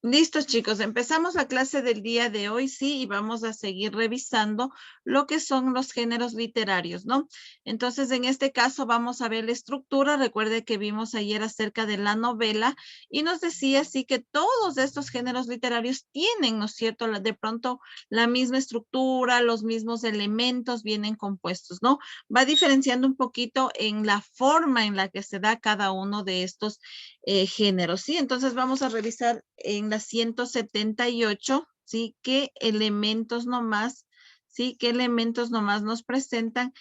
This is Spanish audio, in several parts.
Listos, chicos, empezamos la clase del día de hoy, sí, y vamos a seguir revisando lo que son los géneros literarios, ¿no? Entonces, en este caso vamos a ver la estructura. Recuerde que vimos ayer acerca de la novela y nos decía, sí, que todos estos géneros literarios tienen, ¿no es cierto?, de pronto la misma estructura, los mismos elementos vienen compuestos, ¿no? Va diferenciando un poquito en la forma en la que se da cada uno de estos géneros, ¿sí? Entonces vamos a revisar en la 178, ¿sí? ¿Qué elementos nomás, ¿sí? ¿Qué elementos nomás nos presentan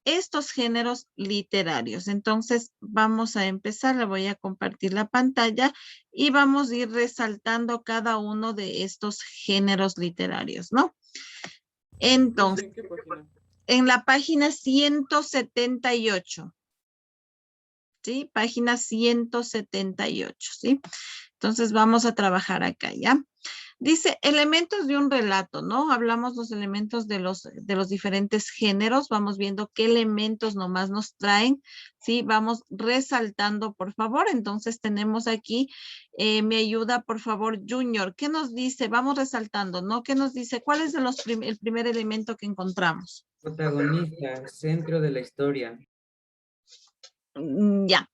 estos géneros literarios? Entonces vamos a empezar, le voy a compartir la pantalla y vamos a ir resaltando cada uno de estos géneros literarios, ¿no? Profe, Entonces, ¿en qué página? en la página 178, ¿sí? Página 178, ¿sí? Entonces vamos a trabajar acá, ¿ya? Dice elementos de un relato, ¿no? Hablamos los elementos de los diferentes géneros, vamos viendo qué elementos nomás nos traen, ¿sí? Vamos resaltando, por favor. Entonces tenemos aquí, me ayuda, por favor, Junior. ¿Qué nos dice? Vamos resaltando, ¿no? ¿Qué nos dice? ¿Cuál es el primer elemento que encontramos? Protagonista, centro de la historia. Ya.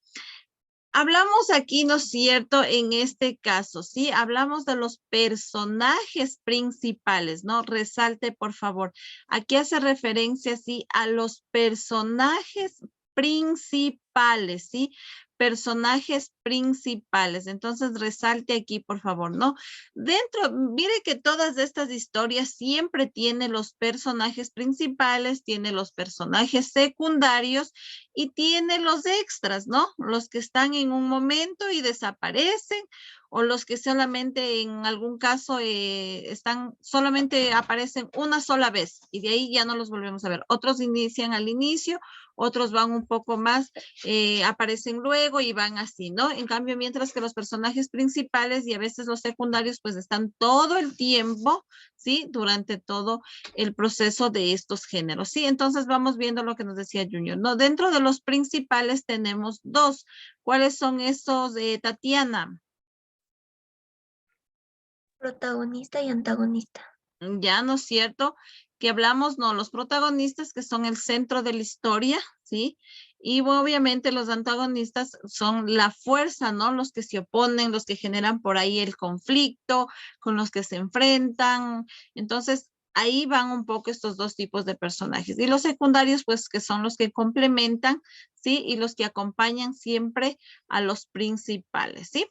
Hablamos aquí, ¿no es cierto? En este caso, ¿sí? Hablamos de los personajes principales, ¿no? Resalte, por favor. Aquí hace referencia, sí, a los personajes principales, ¿sí? Personajes principales. Entonces, resalte aquí, por favor, ¿no? Dentro, mire que todas estas historias siempre tienen los personajes principales, tiene los personajes secundarios y tiene los extras, ¿no? Los que están en un momento y desaparecen, o los que solamente en algún caso solamente aparecen una sola vez y de ahí ya no los volvemos a ver. Otros inician al inicio, otros van un poco más, aparecen luego y van así, ¿no? En cambio, mientras que los personajes principales y a veces los secundarios, pues están todo el tiempo, ¿sí? Durante todo el proceso de estos géneros, ¿sí? Entonces vamos viendo lo que nos decía Junior, ¿no? Dentro de los principales tenemos dos. ¿Cuáles son esos, Tatiana? Protagonista y antagonista. Ya, ¿no es cierto? Que hablamos, no, los protagonistas que son el centro de la historia, ¿sí? Y obviamente los antagonistas son la fuerza, ¿no? Los que se oponen, los que generan por ahí el conflicto, con los que se enfrentan. Entonces, ahí van un poco estos dos tipos de personajes. Y los secundarios, pues, que son los que complementan, ¿sí? Y los que acompañan siempre a los principales, ¿sí?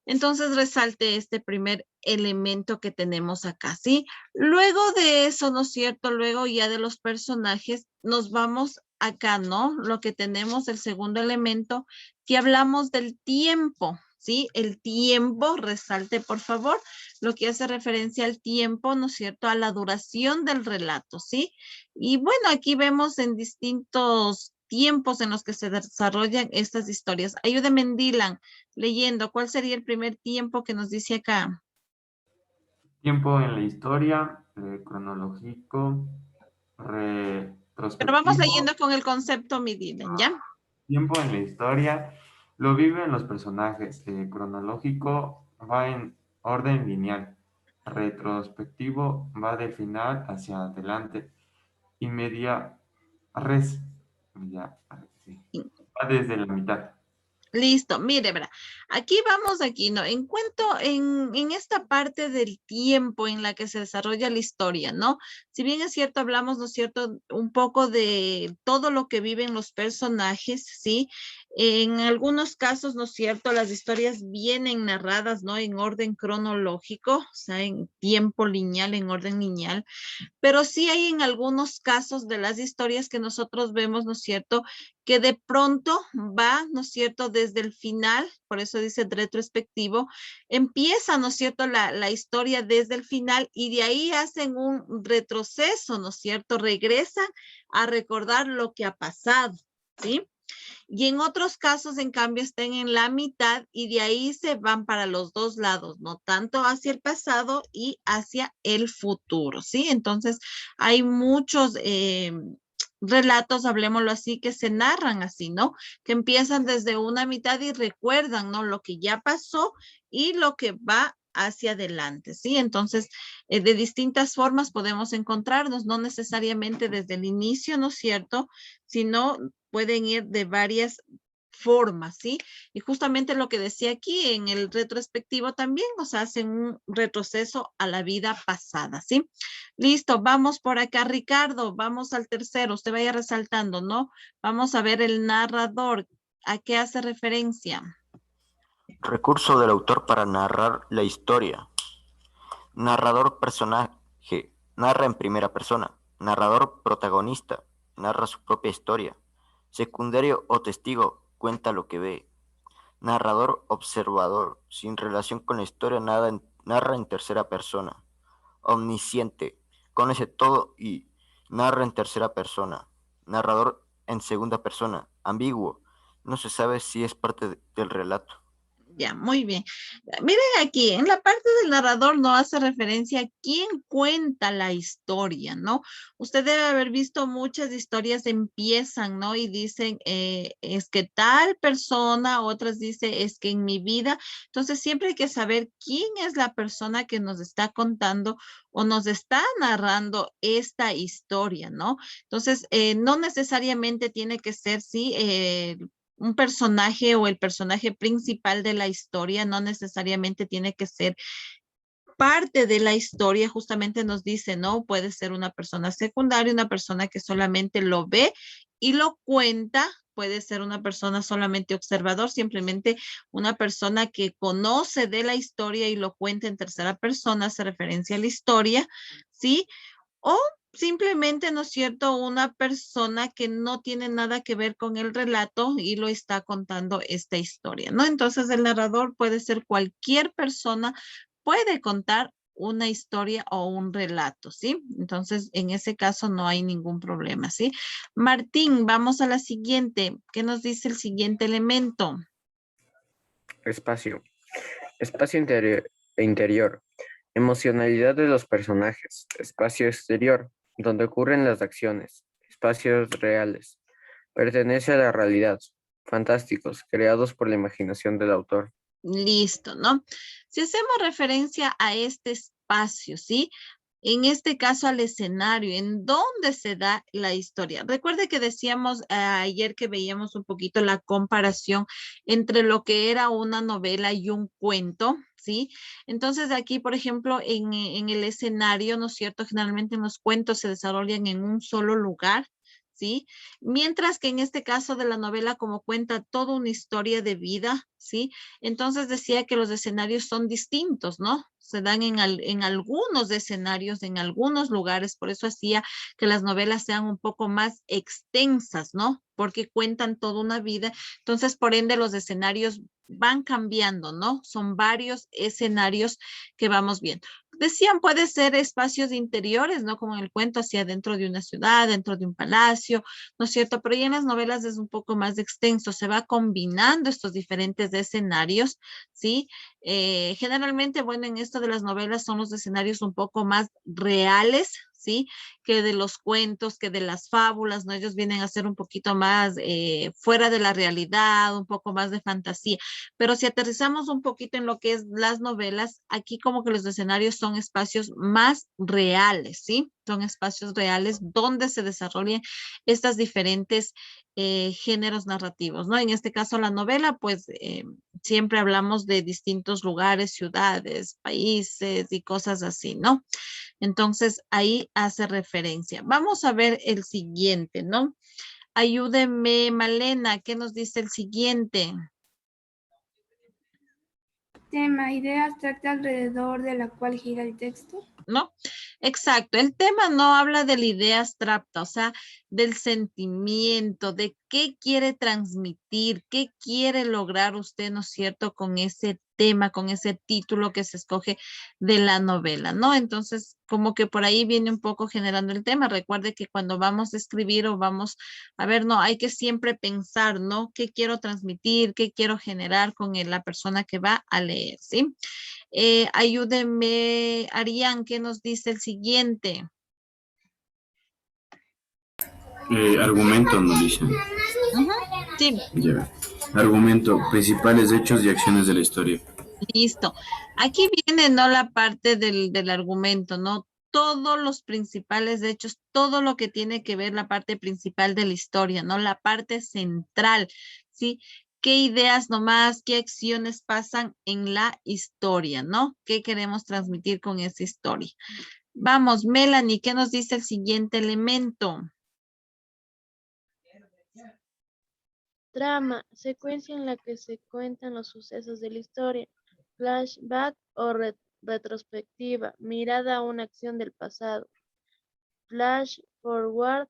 Entonces resalte este primer elemento que tenemos acá, ¿sí? Luego de eso, ¿no es cierto? Luego ya de los personajes, nos vamos acá, ¿no? Lo que tenemos, el segundo elemento, que hablamos del tiempo, ¿sí? El tiempo, resalte por favor, lo que hace referencia al tiempo, ¿no es cierto? A la duración del relato, ¿sí? Y bueno, aquí vemos en distintos tiempos en los que se desarrollan estas historias. Ayúdeme, Dylan, leyendo, ¿cuál sería el primer tiempo que nos dice acá? Tiempo en la historia, cronológico, Pero vamos retrospectivo. leyendo con el concepto, mi Dylan, ¿ya? Tiempo en la historia, lo viven los personajes. Cronológico va en orden lineal. Retrospectivo va de final hacia adelante. Y media res, ya, sí, va desde la mitad. Listo, mire, verá, aquí vamos, aquí, ¿no? En esta parte del tiempo en la que se desarrolla la historia, ¿no? Si bien es cierto, hablamos, ¿no es cierto?, un poco de todo lo que viven los personajes, ¿sí? En algunos casos, ¿no es cierto?, las historias vienen narradas, ¿no? En orden cronológico, o sea, en tiempo lineal, en orden lineal, pero sí hay en algunos casos de las historias que nosotros vemos, ¿no es cierto?, que de pronto va, ¿no es cierto?, desde el final, por eso dice retrospectivo, empieza, ¿no es cierto?, la historia desde el final y de ahí hacen un retroceso, ¿no es cierto?, regresan a recordar lo que ha pasado, ¿sí? Y en otros casos, en cambio, están en la mitad y de ahí se van para los dos lados, no tanto hacia el pasado y hacia el futuro, ¿sí? Entonces, hay muchos relatos, hablemoslo así, que se narran así, ¿no? Que empiezan desde una mitad y recuerdan, ¿no? Lo que ya pasó y lo que va hacia adelante, ¿sí? Entonces, de distintas formas podemos encontrarnos, no necesariamente desde el inicio, ¿no es cierto? Sino pueden ir de varias formas, ¿sí? Y justamente lo que decía aquí en el retrospectivo también, o sea, hacen un retroceso a la vida pasada, ¿sí? Listo, vamos por acá, Ricardo, vamos al tercero, usted vaya resaltando, ¿no? Vamos a ver el narrador, ¿a qué hace referencia? Recurso del autor para narrar la historia. Narrador personaje, narra en primera persona. Narrador protagonista, narra su propia historia. Secundario o testigo, cuenta lo que ve. Narrador observador, sin relación con la historia, narra en tercera persona. Omnisciente, conoce todo y narra en tercera persona. Narrador en segunda persona, ambiguo, no se sabe si es parte del relato. Ya, muy bien. Miren aquí, en la parte del narrador no hace referencia a quién cuenta la historia, ¿no? Usted debe haber visto muchas historias empiezan, ¿no? Y dicen, es que tal persona, otras dice, es que en mi vida. Entonces, siempre hay que saber quién es la persona que nos está contando o nos está narrando esta historia, ¿no? Entonces, no necesariamente tiene que ser, sí, un personaje o el personaje principal de la historia, no necesariamente tiene que ser parte de la historia, justamente nos dice, ¿no? Puede ser una persona secundaria, una persona que solamente lo ve y lo cuenta, puede ser una persona solamente observador, simplemente una persona que conoce de la historia y lo cuenta en tercera persona, hace referencia a la historia, ¿sí? O simplemente, ¿no es cierto?, una persona que no tiene nada que ver con el relato y lo está contando esta historia, ¿no? Entonces, el narrador puede ser cualquier persona, puede contar una historia o un relato, ¿sí? Entonces, en ese caso no hay ningún problema, ¿sí? Martín, vamos a la siguiente. ¿Qué nos dice el siguiente elemento? Espacio. Espacio interior. Emocionalidad de los personajes. Espacio exterior, donde ocurren las acciones. Espacios reales. Pertenece a la realidad. Fantásticos, creados por la imaginación del autor. Listo, ¿no? Si hacemos referencia a este espacio, ¿sí? En este caso al escenario, en dónde se da la historia. Recuerde que decíamos ayer que veíamos un poquito la comparación entre lo que era una novela y un cuento, ¿sí? Entonces aquí, por ejemplo, en el escenario, ¿no es cierto? Generalmente en los cuentos se desarrollan en un solo lugar, ¿sí? Mientras que en este caso de la novela, como cuenta toda una historia de vida, ¿sí? Entonces decía que los escenarios son distintos, ¿no? Se dan en algunos escenarios, en algunos lugares, por eso hacía que las novelas sean un poco más extensas, ¿no? Porque cuentan toda una vida, entonces por ende los escenarios van cambiando, ¿no? Son varios escenarios que vamos viendo. Decían, puede ser espacios interiores, ¿no? Como en el cuento, hacia dentro de una ciudad, dentro de un palacio, ¿no es cierto? Pero ya en las novelas es un poco más extenso, se va combinando estos diferentes escenarios, ¿sí? Generalmente, bueno, en esto de las novelas son los escenarios un poco más reales, ¿sí? Que de los cuentos, que de las fábulas, ¿no? Ellos vienen a ser un poquito más fuera de la realidad, un poco más de fantasía. Pero si aterrizamos un poquito en lo que es las novelas, aquí como que los escenarios son espacios más reales, ¿sí? Son espacios reales donde se desarrollan estas diferentes géneros narrativos, ¿no? En este caso la novela, pues siempre hablamos de distintos lugares, ciudades, países y cosas así, ¿no? Entonces ahí hace referencia. Vamos a ver el siguiente, ¿no? Ayúdeme, Malena, ¿qué nos dice el siguiente? Tema, idea abstracta alrededor de la cual gira el texto. ¿No? Exacto. El tema no habla de la idea abstracta, o sea, del sentimiento, de qué quiere transmitir, qué quiere lograr usted, ¿no es cierto?, con ese tema, con ese título que se escoge de la novela, ¿no? Entonces, como que por ahí viene un poco generando el tema. Recuerde que cuando vamos a escribir o vamos a ver, no, hay que siempre pensar, ¿no? ¿Qué quiero transmitir? ¿Qué quiero generar con la persona que va a leer? ¿Sí? Ayúdenme, Arián, ¿qué nos dice el siguiente? Argumento, no dicen. Sí, Ya. Argumento, principales hechos y acciones de la historia. Listo. Aquí viene, ¿no? La parte del argumento, ¿no? Todos los principales hechos, todo lo que tiene que ver la parte principal de la historia, ¿no? La parte central, ¿sí? ¿Qué ideas nomás, qué acciones pasan en la historia, ¿no? ¿Qué queremos transmitir con esa historia? Vamos, Melanie, ¿qué nos dice el siguiente elemento? Trama, secuencia en la que se cuentan los sucesos de la historia. Flashback o retrospectiva, mirada a una acción del pasado. Flash forward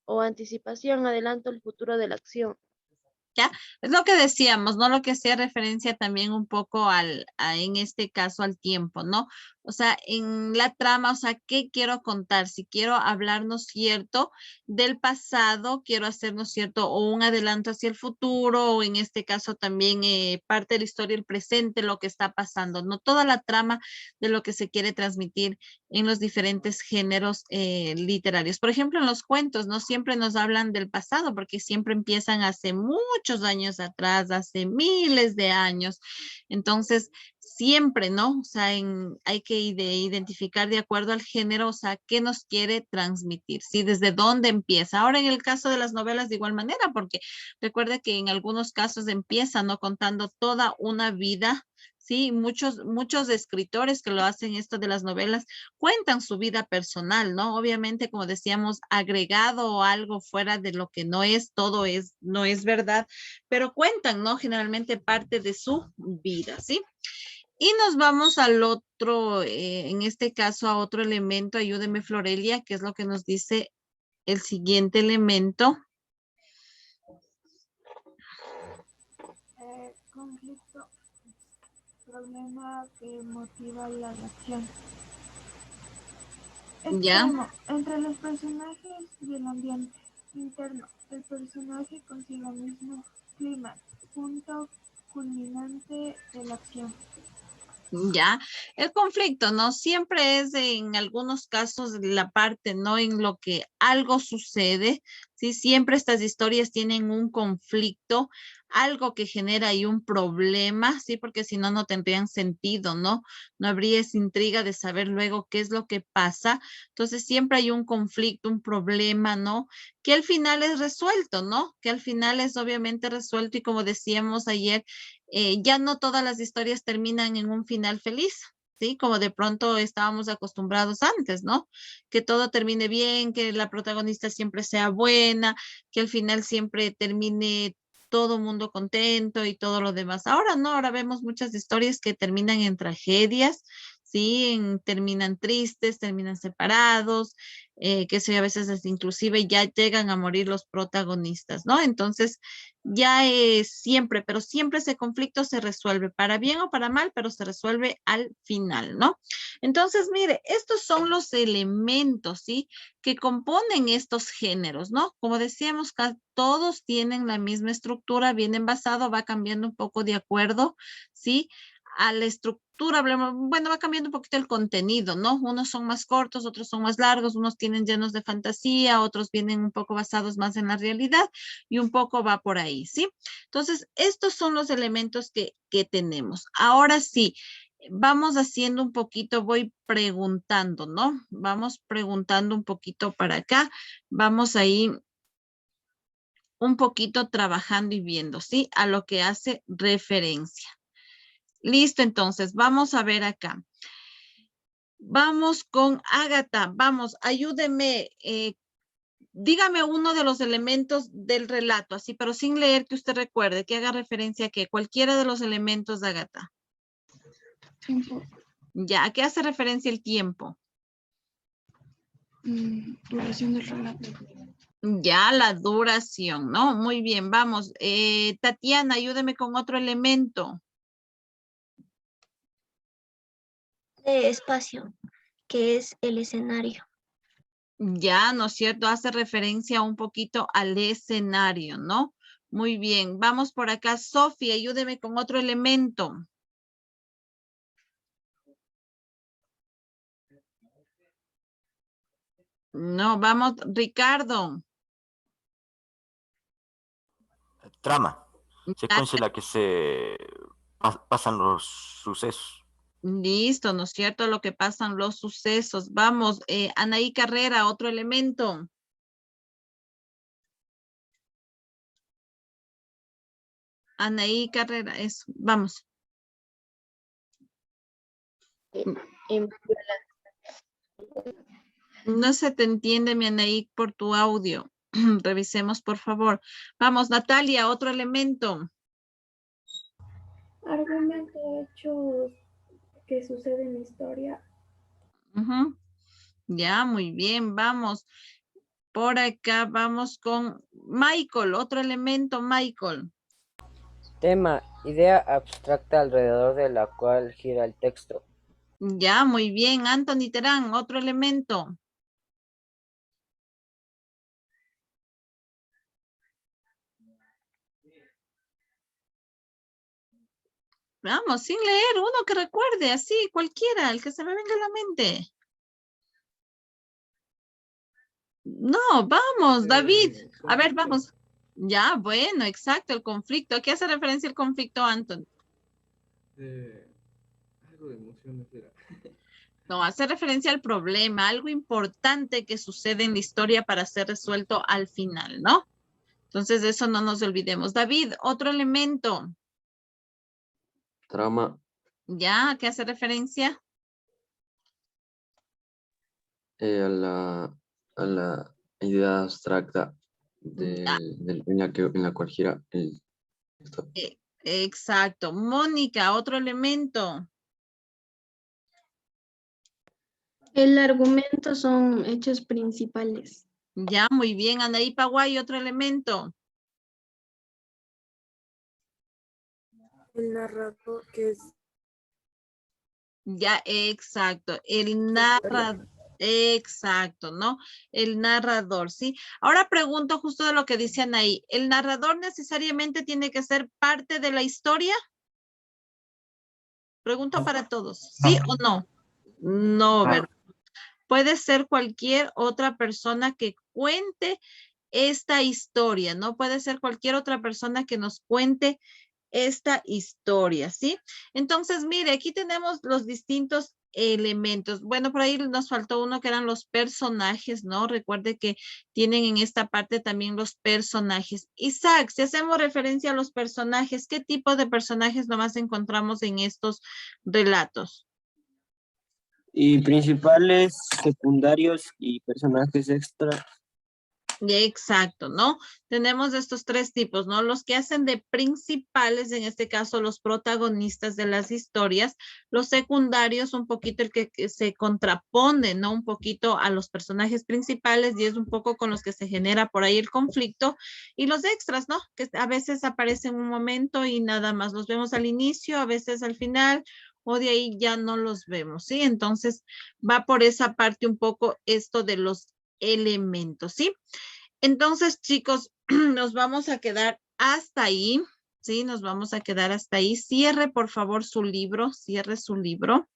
o anticipación, adelanto el futuro de la acción. ¿Ya? Es lo que decíamos, ¿no? Lo que hacía referencia también un poco en este caso, al tiempo, ¿no? O sea, en la trama, o sea, ¿qué quiero contar? Si quiero hablarnos cierto del pasado, quiero hacernos cierto o un adelanto hacia el futuro, o en este caso también parte de la historia, el presente, lo que está pasando, ¿no? Toda la trama de lo que se quiere transmitir en los diferentes géneros literarios. Por ejemplo, en los cuentos, no siempre nos hablan del pasado, porque siempre empiezan hace muchos años atrás, hace miles de años. Entonces, siempre, ¿no? O sea, hay que identificar de acuerdo al género, o sea, qué nos quiere transmitir, ¿sí? Desde dónde empieza. Ahora, en el caso de las novelas, de igual manera, porque recuerde que en algunos casos empiezan, ¿no? Contando toda una vida. Sí, muchos escritores que lo hacen esto de las novelas cuentan su vida personal, ¿no? Obviamente, como decíamos, agregado algo fuera de lo que no es, no es verdad, pero cuentan, ¿no? Generalmente parte de su vida, ¿sí? Y nos vamos al otro, en este caso, a otro elemento. Ayúdeme, Florelia, que es lo que nos dice el siguiente elemento. Conflicto, problema que motiva la acción. ¿Ya? Extremo, entre los personajes y el ambiente. Interno, el personaje consigo mismo. Clima, punto culminante de la acción. Ya, el conflicto, ¿no? Siempre es en algunos casos la parte, ¿no? En lo que algo sucede, ¿sí? Siempre estas historias tienen un conflicto, algo que genera ahí un problema, ¿sí? Porque si no, no tendrían sentido, ¿no? No habría esa intriga de saber luego qué es lo que pasa. Entonces, siempre hay un conflicto, un problema, ¿no? Que al final es resuelto, ¿no? Que al final es obviamente resuelto y como decíamos ayer, ya no todas las historias terminan en un final feliz, ¿sí? Como de pronto estábamos acostumbrados antes, ¿no? Que todo termine bien, que la protagonista siempre sea buena, que al final siempre termine todo mundo contento y todo lo demás. Ahora no, ahora vemos muchas historias que terminan en tragedias, ¿sí? Terminan tristes, terminan separados, que sé, a veces hasta inclusive ya llegan a morir los protagonistas, ¿no? Entonces, ya es siempre, pero siempre ese conflicto se resuelve para bien o para mal, pero se resuelve al final, ¿no? Entonces, mire, estos son los elementos, ¿sí? Que componen estos géneros, ¿no? Como decíamos, todos tienen la misma estructura, vienen basado, va cambiando un poco de acuerdo, ¿sí? A la estructura, bueno, va cambiando un poquito el contenido, ¿no? Unos son más cortos, otros son más largos, unos tienen llenos de fantasía, otros vienen un poco basados más en la realidad y un poco va por ahí, ¿sí? Entonces, estos son los elementos que tenemos. Ahora sí, vamos haciendo un poquito, voy preguntando, ¿no? Vamos preguntando un poquito para acá, vamos ahí un poquito trabajando y viendo, ¿sí? A lo que hace referencia. Listo, entonces, vamos a ver acá. Vamos con Ágata, vamos, ayúdeme, dígame uno de los elementos del relato, así, pero sin leer que usted recuerde, que haga referencia a que cualquiera de los elementos de Ágata. Tiempo. Ya, ¿a qué hace referencia el tiempo? Duración del relato. Ya, la duración, ¿no? Muy bien, vamos. Tatiana, ayúdeme con otro elemento. De espacio, que es el escenario. Ya, ¿no es cierto? Hace referencia un poquito al escenario, ¿no? Muy bien, vamos por acá. Sofía, ayúdeme con otro elemento. No, vamos, Ricardo. Trama. Secuencia en la que se pasan los sucesos. Listo, ¿no es cierto? Lo que pasan los sucesos. Vamos, Anaí Carrera, otro elemento. Anaí Carrera, eso, vamos. No se te entiende, mi Anaí, por tu audio. Revisemos, por favor. Vamos, Natalia, otro elemento. Argumento hechos que suceden en la historia. Ujú. Ya, muy bien, vamos. Por acá vamos con Michael, otro elemento, Michael. Tema, idea abstracta alrededor de la cual gira el texto. Ya, muy bien. Anthony Terán, otro elemento. Vamos, sin leer, uno que recuerde, así, cualquiera, el que se me venga a la mente. No, vamos, David. A ver, vamos. Ya, bueno, exacto, el conflicto. ¿A qué hace referencia el conflicto, Anthony? Algo de emociones era. No, hace referencia al problema, algo importante que sucede en la historia para ser resuelto al final, ¿no? Entonces, de eso no nos olvidemos. David, otro elemento. Trama, ¿Ya? ¿A qué hace referencia? a la idea abstracta Ya, en la cual gira el texto. exacto. Mónica, otro elemento. El argumento son hechos principales. Ya, muy bien. Anaí Paguay, otro elemento. El narrador que es Ya, exacto. El narrador. Exacto, ¿no? El narrador, ¿sí? Ahora pregunto justo de lo que dice Anaí. ¿El narrador necesariamente tiene que ser parte de la historia? Pregunto para todos. ¿Sí o no? No, ¿verdad? Puede ser cualquier otra persona que cuente esta historia, ¿no? Puede ser cualquier otra persona que nos cuente esta historia, ¿sí? Entonces, mire, aquí tenemos los distintos elementos. Bueno, por ahí nos faltó uno que eran los personajes, ¿no? Recuerde que tienen en esta parte también los personajes. Isaac, si hacemos referencia a los personajes, ¿qué tipo de personajes nomás encontramos en estos relatos? Y principales, secundarios y personajes extra. Exacto, ¿no? Tenemos estos tres tipos, ¿no? Los que hacen de principales, en este caso los protagonistas de las historias, los secundarios, un poquito el que se contrapone, ¿no? Un poquito a los personajes principales y es un poco con los que se genera por ahí el conflicto, y los extras, ¿no? Que a veces aparecen un momento y nada más los vemos al inicio, a veces al final, o de ahí ya no los vemos, ¿sí? Entonces va por esa parte un poco esto de los elementos, ¿sí? Entonces, chicos, nos vamos a quedar hasta ahí, ¿sí? Nos vamos a quedar hasta ahí. Cierre, por favor, su libro, cierre su libro.